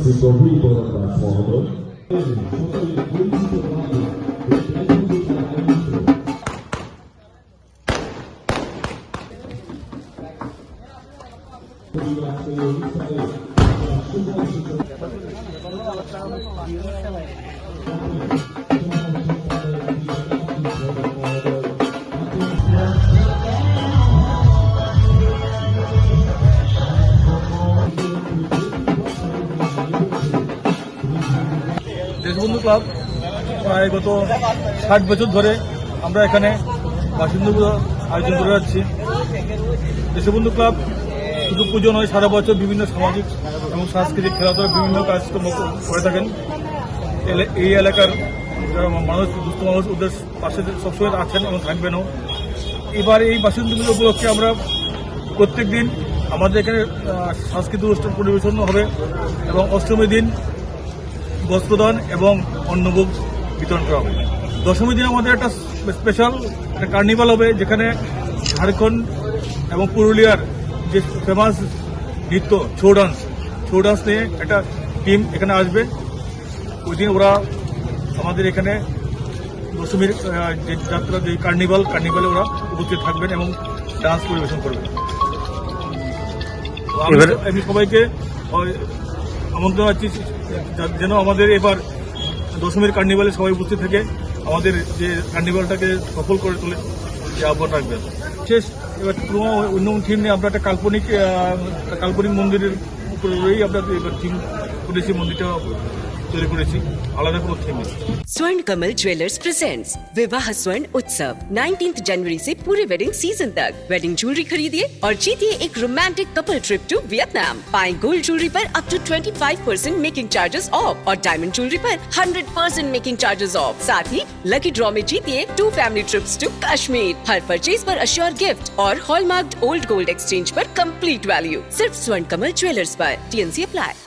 Recovery Program Mहोदय সকলের পরিচিত নামে দেশবন্ধু ক্লাব প্রায় গত 60 বছর ধরে আমরা এখানে বাসিন্দাগুলো আয়োজন করে যাচ্ছি। দেশবন্ধু ক্লাব শুধু পুজো নয়, সারা বছর বিভিন্ন সামাজিক এবং সাংস্কৃতিক খেলাধুলা বিভিন্ন কাজকর্ম করে থাকেন। এই এলাকার যারা মানুষ, দুস্থ মানুষ, ওদের পাশে সবসময় আছেন এবং থাকবেনও। এবার এই বাসিন্দাগুলো উপলক্ষে আমরা প্রত্যেক দিন আমাদের এখানে সাংস্কৃতিক অনুষ্ঠান পরিবেশন হবে এবং অষ্টমীর দিন বস্ত্রদান এবং অন্নভোগ বিতরণ করা হবে। দশমীর দিন আমাদের একটা স্পেশাল একটা কার্নিভাল হবে, যেখানে ঝাড়খণ্ড এবং পুরুলিয়ার যে ফেমাস নৃত্য ছৌ ডান্স নিয়ে একটা টিম এখানে আসবে। ওই দিন ওরা আমাদের এখানে দশমীর যে যাত্রা, যে কার্নিভালে ওরা উপস্থিত থাকবেন এবং ডান্স পরিবেশন করবেন। আমি সবাইকে আমন্ত্রণ জানাচ্ছি যেন আমাদের এবার দশমীর কার্নিভালে সবাই উপস্থিত থেকে আমাদের যে কার্নিভালটাকে সফল করে তোলে যে আহ্বান রাখবেন। শেষ এবার কোনো অন্য থিম নিয়ে আমরা একটা কাল্পনিক মন্দিরের উপরেই আমরা এবার থিম করেছি, মন্দিরটা তৈরি করেছি, আলাদা কোনো থিম নেই। स्वर्ण कमल ज्वेलर्स प्रेजेंट्स विवाह स्वर्ण उत्सव 19 जनवरी से पूरे वेडिंग सीजन तक। वेडिंग ज्वेलरी खरीदिए और जीतिए एक romantic couple trip to Vietnam. पाएं गोल्ड ज्वेलरी पर up to 25% making charges off और डायमंड ज्वेलरी पर 100% मेकिंग चार्जेस ऑफ। साथ ही लकी ड्रॉ में जीतिए 2 फैमिली ट्रिप्स टू कश्मीर। हर परचेज पर अश्योर गिफ्ट और हॉलमार्क्ड ओल्ड गोल्ड एक्सचेंज पर कंप्लीट वैल्यू। सिर्फ स्वर्ण कमल ज्वेलर्स पर। TNC apply.